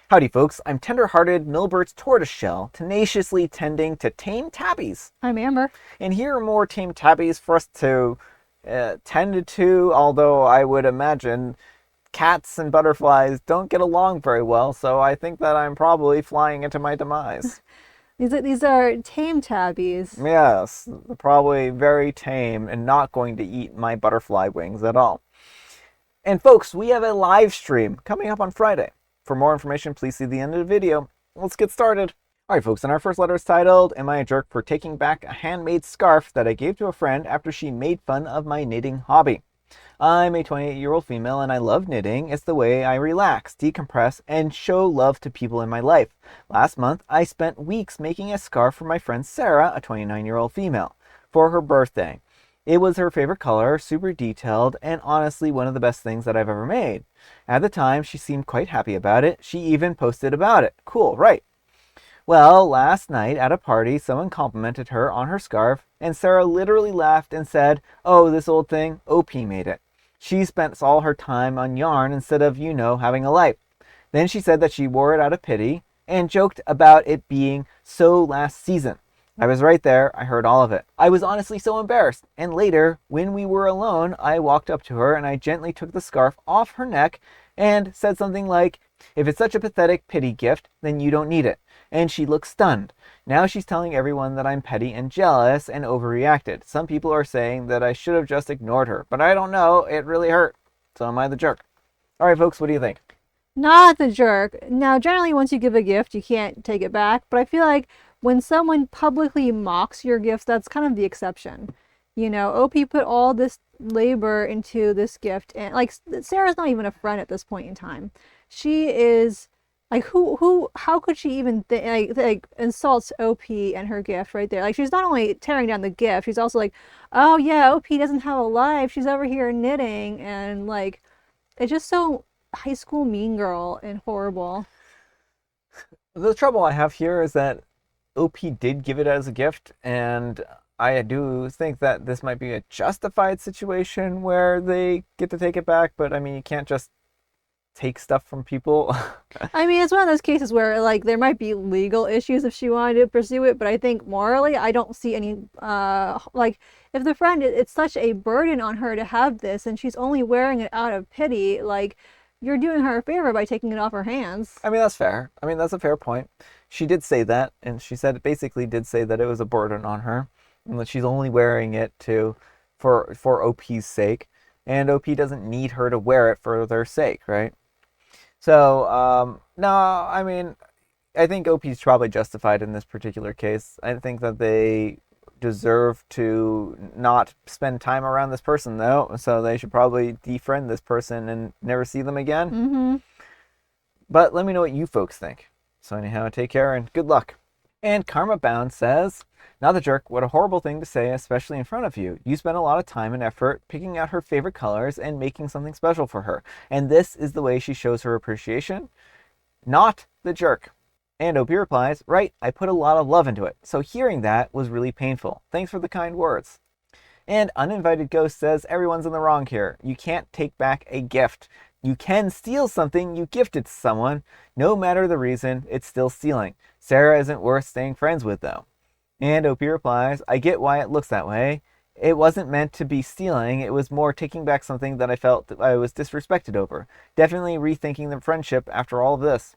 Howdy folks, I'm tender-hearted Milbert's tortoiseshell, tenaciously tending to tame tabbies. I'm Amber. And here are more tame tabbies for us to tend to, although I would imagine cats and butterflies don't get along very well, so I think that I'm probably flying into my demise. These are tame tabbies. Yes, probably very tame and not going to eat my butterfly wings at all. And folks, we have a live stream coming up on Friday. For more information, please see the end of the video. Let's get started. Alright folks, and our first letter is titled, Am I a Jerk for Taking Back a Handmade Scarf That I Gave to a Friend After She Made Fun of My Knitting Hobby? I'm a 28-year-old female and I love knitting. It's the way I relax, decompress, and show love to people in my life. Last month, I spent weeks making a scarf for my friend Sarah, a 29-year-old female, for her birthday. It was her favorite color, super detailed, and honestly one of the best things that I've ever made. At the time, she seemed quite happy about it. She even posted about it. Cool, right? Well, last night at a party, someone complimented her on her scarf, and Sarah literally laughed and said, "Oh, this old thing, OP made it. She spent all her time on yarn instead of, having a life." Then she said that she wore it out of pity and joked about it being so last season. I was right there. I heard all of it. I was honestly so embarrassed. And later, when we were alone, I walked up to her and I gently took the scarf off her neck and said something like, "If it's such a pathetic pity gift, then you don't need it." And she looked stunned. Now she's telling everyone that I'm petty and jealous and overreacted. Some people are saying that I should have just ignored her, but I don't know. It really hurt. So am I the jerk? All right, folks, what do you think? Not the jerk. Now, generally, once you give a gift, you can't take it back. But I feel like when someone publicly mocks your gifts, that's kind of the exception. OP put all this labor into this gift, and Sarah's not even a friend at this point in time. She is how could she even insults OP and her gift right there? She's not only tearing down the gift, she's also like, "Oh yeah, OP doesn't have a life. She's over here knitting," and it's just so high school mean girl and horrible. The trouble I have here is that OP did give it as a gift, and I do think that this might be a justified situation where they get to take it back, but I mean, you can't just take stuff from people. I mean, it's one of those cases where there might be legal issues if she wanted to pursue it, but I think morally I don't see any if the friend, it's such a burden on her to have this and she's only wearing it out of pity, you're doing her a favor by taking it off her hands. I mean, that's fair. I mean, that's a fair point. She did say that, and she said basically did say that it was a burden on her and that she's only wearing it for OP's sake, and OP doesn't need her to wear it for their sake, right? So, no, I mean, I think OP's probably justified in this particular case. I think that they deserve to not spend time around this person, though, so they should probably defriend this person and never see them again. Mm-hmm. But let me know what you folks think. So anyhow, take care and good luck. And Karma Bound says, "Not the jerk, what a horrible thing to say, especially in front of you. You spent a lot of time and effort picking out her favorite colors and making something special for her. And this is the way she shows her appreciation? Not the jerk." And OP replies, "Right, I put a lot of love into it. So hearing that was really painful. Thanks for the kind words." And Uninvited Ghost says, "Everyone's in the wrong here. You can't take back a gift. You can steal something you gifted to someone. No matter the reason, it's still stealing. Sarah isn't worth staying friends with, though." And OP replies, "I get why it looks that way. It wasn't meant to be stealing. It was more taking back something that I felt that I was disrespected over. Definitely rethinking the friendship after all of this."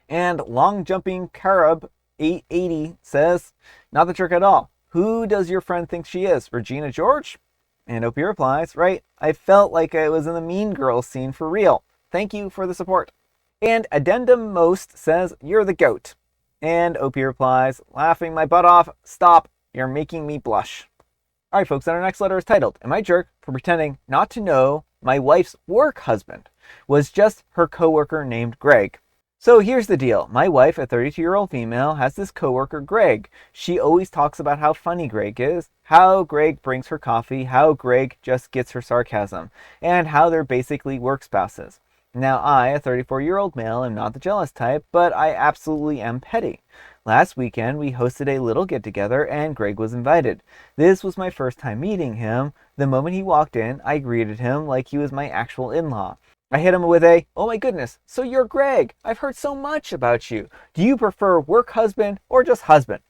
And Long Jumping Carib 880 says, "Not the jerk at all. Who does your friend think she is? Regina George?" And OP replies, "Right, I felt like I was in the Mean Girls scene for real. Thank you for the support." And Addendum Most says, "You're the goat." And OP replies, "Laughing my butt off. Stop. You're making me blush." All right, folks, and our next letter is titled, Am I jerk for pretending not to know my wife's work husband was just her coworker named Greg? So here's the deal. My wife, a 32-year-old female, has this coworker, Greg. She always talks about how funny Greg is, how Greg brings her coffee, how Greg just gets her sarcasm, and how they're basically work spouses. Now I, a 34-year-old male, am not the jealous type, but I absolutely am petty. Last weekend, we hosted a little get-together and Greg was invited. This was my first time meeting him. The moment he walked in, I greeted him like he was my actual in-law. I hit him with a, oh my goodness, so you're Greg. I've heard so much about you. Do you prefer work husband or just husband?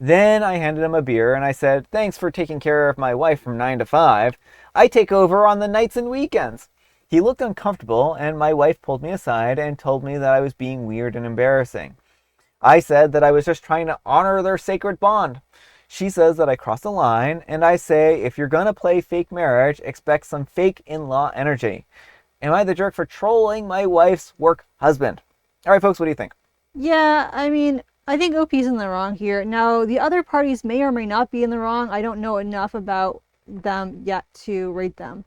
Then I handed him a beer and I said, thanks for taking care of my wife from 9 to 5. I take over on the nights and weekends. He looked uncomfortable and my wife pulled me aside and told me that I was being weird and embarrassing. I said that I was just trying to honor their sacred bond. She says that I crossed the line, and I say, if you're gonna play fake marriage, expect some fake in-law energy. Am I the jerk for trolling my wife's work husband? All right, folks, what do you think? Yeah, I mean, I think OP's in the wrong here. Now, the other parties may or may not be in the wrong. I don't know enough about them yet to rate them.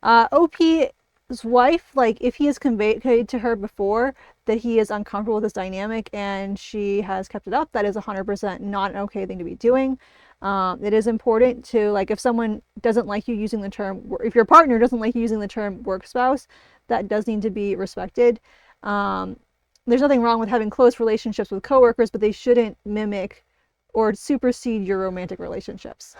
OP's wife, like, if he has conveyed to her before that he is uncomfortable with this dynamic and she has kept it up, that is 100% not an okay thing to be doing. It is important to, like, if someone doesn't like you using the term, if your partner doesn't like you using the term work spouse, that does need to be respected. There's nothing wrong with having close relationships with coworkers, but they shouldn't mimic or supersede your romantic relationships.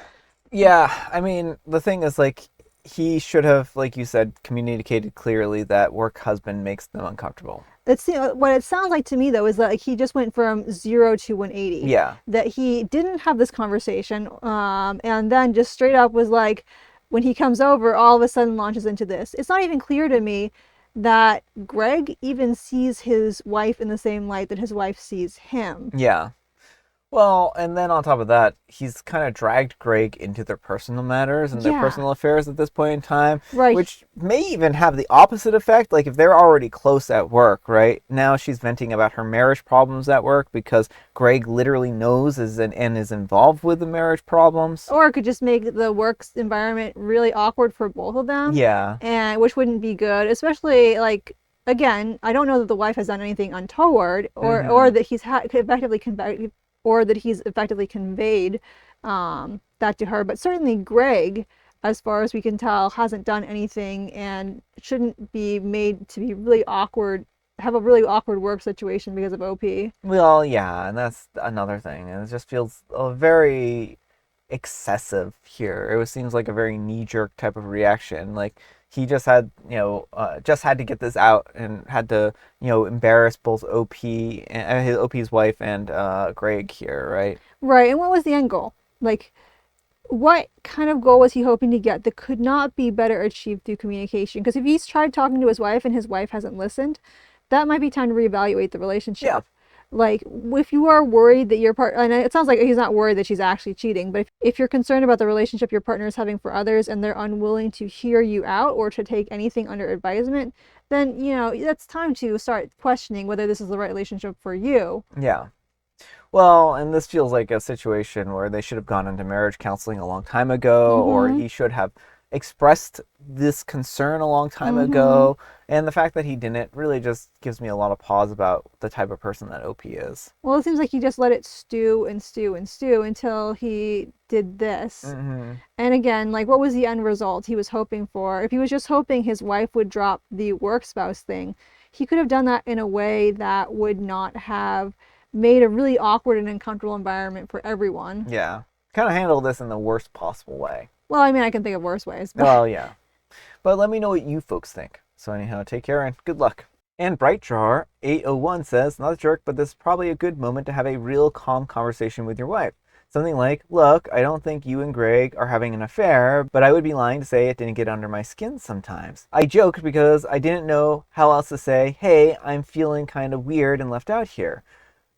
Yeah, I mean, the thing is, like, he should have, like you said, communicated clearly that work husband makes them uncomfortable. It's, what it sounds like to me, though, is that, like, he just went from 0 to 180. Yeah. That he didn't have this conversation, and then just straight up was like, when he comes over, all of a sudden launches into this. It's not even clear to me that Greg even sees his wife in the same light that his wife sees him. Yeah. Well, and then on top of that, he's kind of dragged Greg into their personal matters and their Yeah. personal affairs at this point in time, Right. which may even have the opposite effect. Like, if they're already close at work, right? Now she's venting about her marriage problems at work because Greg literally knows and is involved with the marriage problems. Or it could just make the work environment really awkward for both of them. Yeah. And which wouldn't be good, especially, like, again, I don't know that the wife has done anything untoward, or that he's effectively conveyed, or that he's effectively conveyed that to her. But certainly Greg, as far as we can tell, hasn't done anything and shouldn't be made to be really awkward, have a really awkward work situation because of OP. Well, yeah, and that's another thing. And it just feels very excessive here. It seems like a very knee-jerk type of reaction. Like, he just had, just had to get this out and had to, embarrass both OP and his OP's wife and Greg here, right? Right. And what was the end goal? Like, what kind of goal was he hoping to get that could not be better achieved through communication? Because if he's tried talking to his wife and his wife hasn't listened, that might be time to reevaluate the relationship. Yeah. Like, if you are worried that your partner, and it sounds like he's not worried that she's actually cheating, but if you're concerned about the relationship your partner is having for others and they're unwilling to hear you out or to take anything under advisement, then, that's time to start questioning whether this is the right relationship for you. Yeah. Well, and this feels like a situation where they should have gone into marriage counseling a long time ago, or he should have expressed this concern a long time ago. And the fact that he didn't really just gives me a lot of pause about the type of person that OP is. Well, it seems like he just let it stew and stew and stew until he did this. And again, like, what was the end result he was hoping for? If he was just hoping his wife would drop the work spouse thing, he could have done that in a way that would not have made a really awkward and uncomfortable environment for everyone. Yeah. Kind of handle this in the worst possible way. Well, I mean, I can think of worse ways. But... Well, yeah. But let me know what you folks think. So anyhow, take care and good luck. And Brightjar 801 says, not a jerk, but this is probably a good moment to have a real calm conversation with your wife. Something like, look, I don't think you and Greg are having an affair, but I would be lying to say it didn't get under my skin sometimes. I joked because I didn't know how else to say, hey, I'm feeling kind of weird and left out here.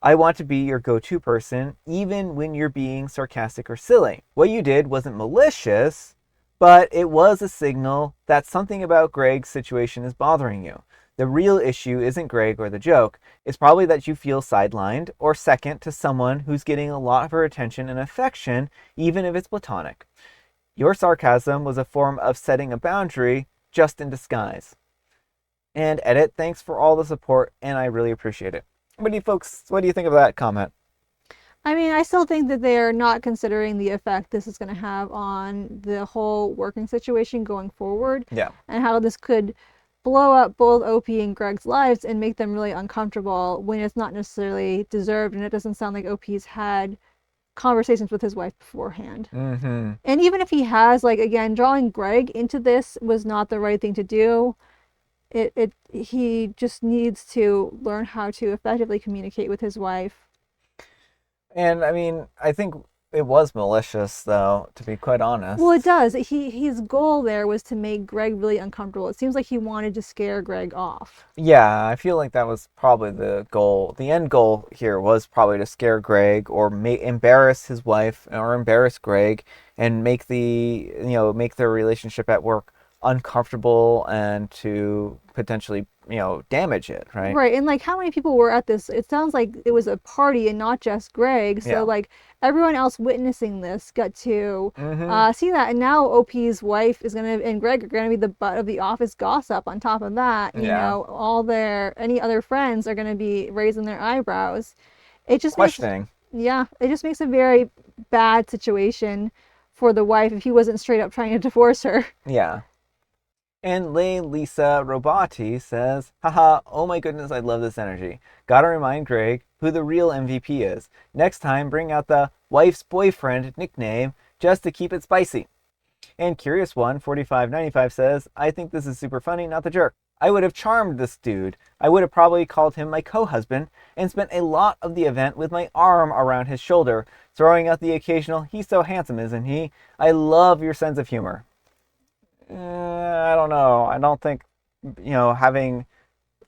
I want to be your go-to person, even when you're being sarcastic or silly. What you did wasn't malicious, but it was a signal that something about Greg's situation is bothering you. The real issue isn't Greg or the joke. It's probably that you feel sidelined or second to someone who's getting a lot of her attention and affection, even if it's platonic. Your sarcasm was a form of setting a boundary, just in disguise. And edit, thanks for all the support, and I really appreciate it. What do you think of that comment? I mean, I still think that they're not considering the effect this is going to have on the whole working situation going forward. Yeah. And how this could blow up both OP and Greg's lives and make them really uncomfortable when it's not necessarily deserved, and it doesn't sound like OP's had conversations with his wife beforehand. And even if he has, like, again, drawing Greg into this was not the right thing to do. he just needs to learn how to effectively communicate with his wife. And I mean, I think it was malicious, though, to be quite honest. Well, it does. His goal there was to make Greg really uncomfortable. It seems like he wanted to scare Greg off. Yeah, I feel like that was probably the goal. The end goal here was probably to scare Greg or embarrass his wife or embarrass Greg and make make their relationship at work uncomfortable and to potentially, damage it, right? Right, and like how many people were at this? It sounds like it was a party and not just Greg. So Yeah. like everyone else witnessing this got to Mm-hmm. see that, and now OP's wife is gonna and Greg are gonna be the butt of the office gossip. On top of that, Yeah. all their any other friends are gonna be raising their eyebrows. It just makes Questioning. Yeah, it just makes a very bad situation for the wife if he wasn't straight up trying to divorce her. Yeah. And Lisa Robati says, haha, oh my goodness, I love this energy. Gotta remind Greg who the real MVP is. Next time, bring out the wife's boyfriend nickname just to keep it spicy. And Curious One, 4595 says, I think this is super funny, not the jerk. I would have charmed this dude. I would have probably called him my co-husband and spent a lot of the event with my arm around his shoulder, throwing out the occasional, he's so handsome, isn't he? I love your sense of humor. I don't know. I don't think, having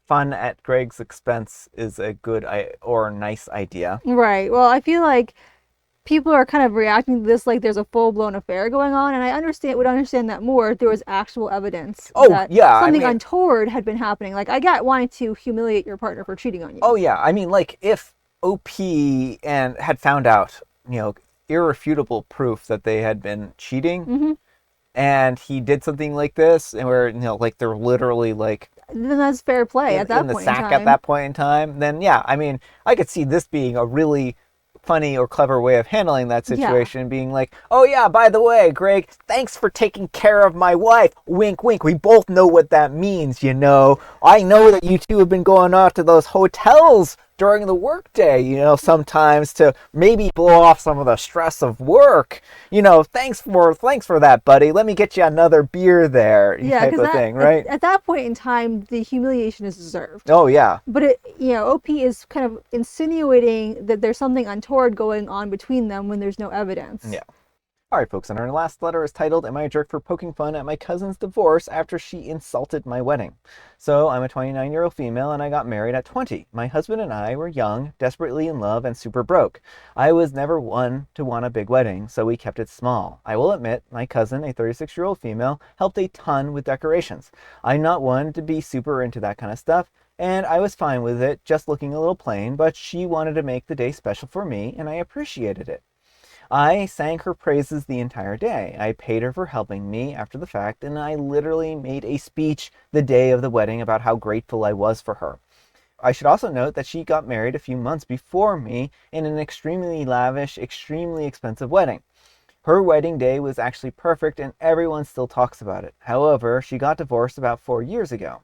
fun at Greg's expense is a good or nice idea. Right. Well, I feel like people are kind of reacting to this like there's a full-blown affair going on, and I would understand that more if there was actual evidence that Yeah. something untoward had been happening. Like I get wanting to humiliate your partner for cheating on you. Oh yeah. I mean, like if OP and had found out, irrefutable proof that they had been cheating. Mm-hmm. And he did something like this, and where like they're literally like then that's fair play at that in the point sack in time. at that point in time. Then yeah, I mean, I could see this being a really funny or clever way of handling that situation, being like, oh yeah, by the way, Greg, thanks for taking care of my wife. Wink, wink. We both know what that means, I know that you two have been going out to those hotels during the workday, sometimes to maybe blow off some of the stress of work. Thanks for that, buddy. Let me get you another beer there, type of thing, right? At that point in time, the humiliation is deserved. Oh yeah. But OP is kind of insinuating that there's something untoward going on between them when there's no evidence. Yeah. All right, folks, and our last letter is titled, Am I a Jerk for Poking Fun at My Cousin's Divorce After She Insulted My Wedding? So, I'm a 29-year-old female, and I got married at 20. My husband and I were young, desperately in love, and super broke. I was never one to want a big wedding, so we kept it small. I will admit, my cousin, a 36-year-old female, helped a ton with decorations. I'm not one to be super into that kind of stuff, and I was fine with it, just looking a little plain, but she wanted to make the day special for me, and I appreciated it. I sang her praises the entire day. I paid her for helping me after the fact, and I literally made a speech the day of the wedding about how grateful I was for her. I should also note that she got married a few months before me in an extremely lavish, extremely expensive wedding. Her wedding day was actually perfect, and everyone still talks about it. However, she got divorced about 4 years ago.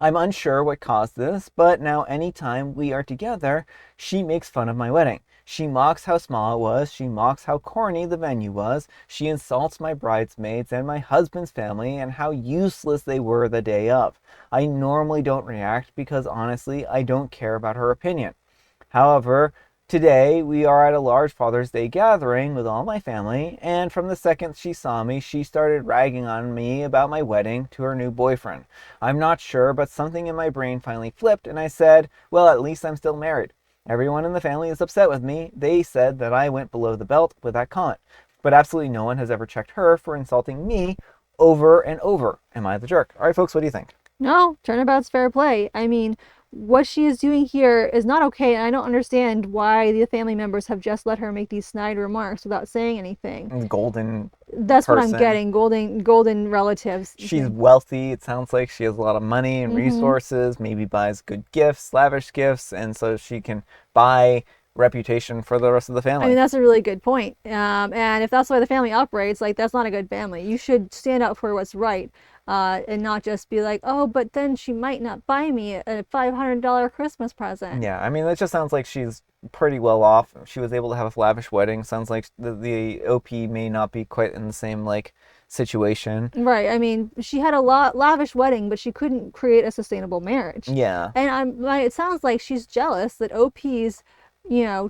I'm unsure what caused this, but now anytime we are together, she makes fun of my wedding. She mocks how small it was, she mocks how corny the venue was, she insults my bridesmaids and my husband's family and how useless they were the day of. I normally don't react because honestly, I don't care about her opinion. However, today we are at a large Father's Day gathering with all my family, and from the second she saw me, she started ragging on me about my wedding to her new boyfriend. I'm not sure, but something in my brain finally flipped, and I said, well, at least I'm still married. Everyone in the family is upset with me. They said that I went below the belt with that comment, but absolutely no one has ever checked her for insulting me over and over. Am I the jerk? All right, folks, what do you think? No, turnabout's fair play. I mean, what she is doing here is not okay, and I don't understand why the family members have just let her make these snide remarks without saying anything. Golden That's what person. I'm getting. Golden relatives. She's wealthy. It sounds like she has a lot of money and resources, maybe buys good gifts, lavish gifts, and so she can buy reputation for the rest of the family. I mean, that's a really good point. And if that's the way the family operates, like, that's not a good family. You should stand up for what's right. and not just be like, oh, but then she might not buy me a $500 Christmas present. Yeah, I mean, that just sounds like she's pretty well off. She was able to have a lavish wedding. Sounds like the OP may not be quite in the same like situation. Right. I mean, she had a lavish wedding, but she couldn't create a sustainable marriage. Yeah. And it sounds like she's jealous that OP's,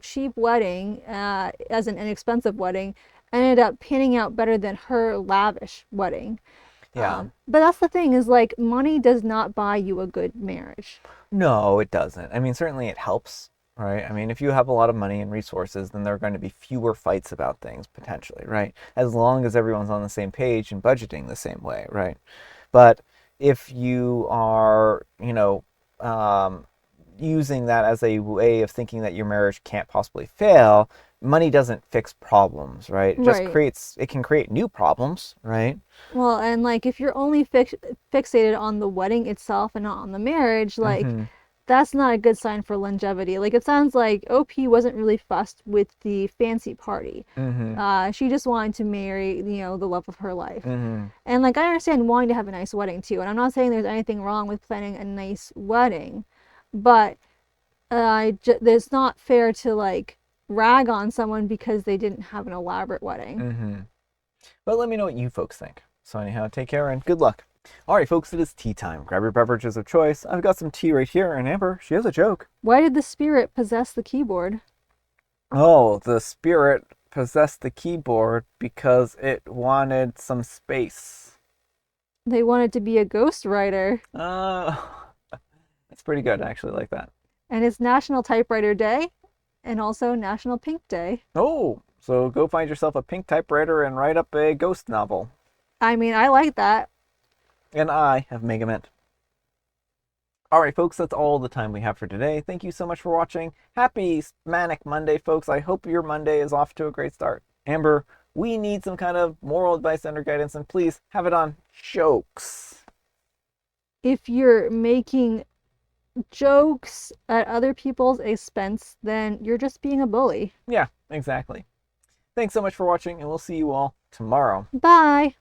cheap wedding, as an inexpensive wedding, ended up panning out better than her lavish wedding. Yeah. But that's the thing is like money does not buy you a good marriage. No, it doesn't. I mean, certainly it helps, right? I mean, if you have a lot of money and resources, then there are going to be fewer fights about things potentially, right? As long as everyone's on the same page and budgeting the same way, right? But if you are, using that as a way of thinking that your marriage can't possibly fail, money doesn't fix problems, right? It can create new problems, right? Well, and like if you're only fixated on the wedding itself and not on the marriage, like that's not a good sign for longevity. Like it sounds like OP wasn't really fussed with the fancy party. She just wanted to marry, the love of her life. And like I understand wanting to have a nice wedding too, and I'm not saying there's anything wrong with planning a nice wedding, but it's not fair to like rag on someone because they didn't have an elaborate wedding. But let me know what you folks think. So anyhow, take care and good luck. All right, folks, it is tea time. Grab your beverages of choice. I've got some tea right here, and Amber, she has a joke. Why did the spirit possess the keyboard? Oh, the spirit possessed the keyboard because it wanted some space. They wanted to be a ghostwriter. That's pretty good. I actually like that. And it's National Typewriter Day and also National Pink Day. Oh, so go find yourself a pink typewriter and write up a ghost novel. I mean, I like that. And I have Mega Mint. All right, folks, that's all the time we have for today. Thank you so much for watching. Happy Manic Monday, folks. I hope your Monday is off to a great start. Amber, we need some kind of moral advice and or guidance, and please have it on jokes. If you're making jokes at other people's expense, then you're just being a bully. Yeah, exactly. Thanks so much for watching, and we'll see you all tomorrow. Bye.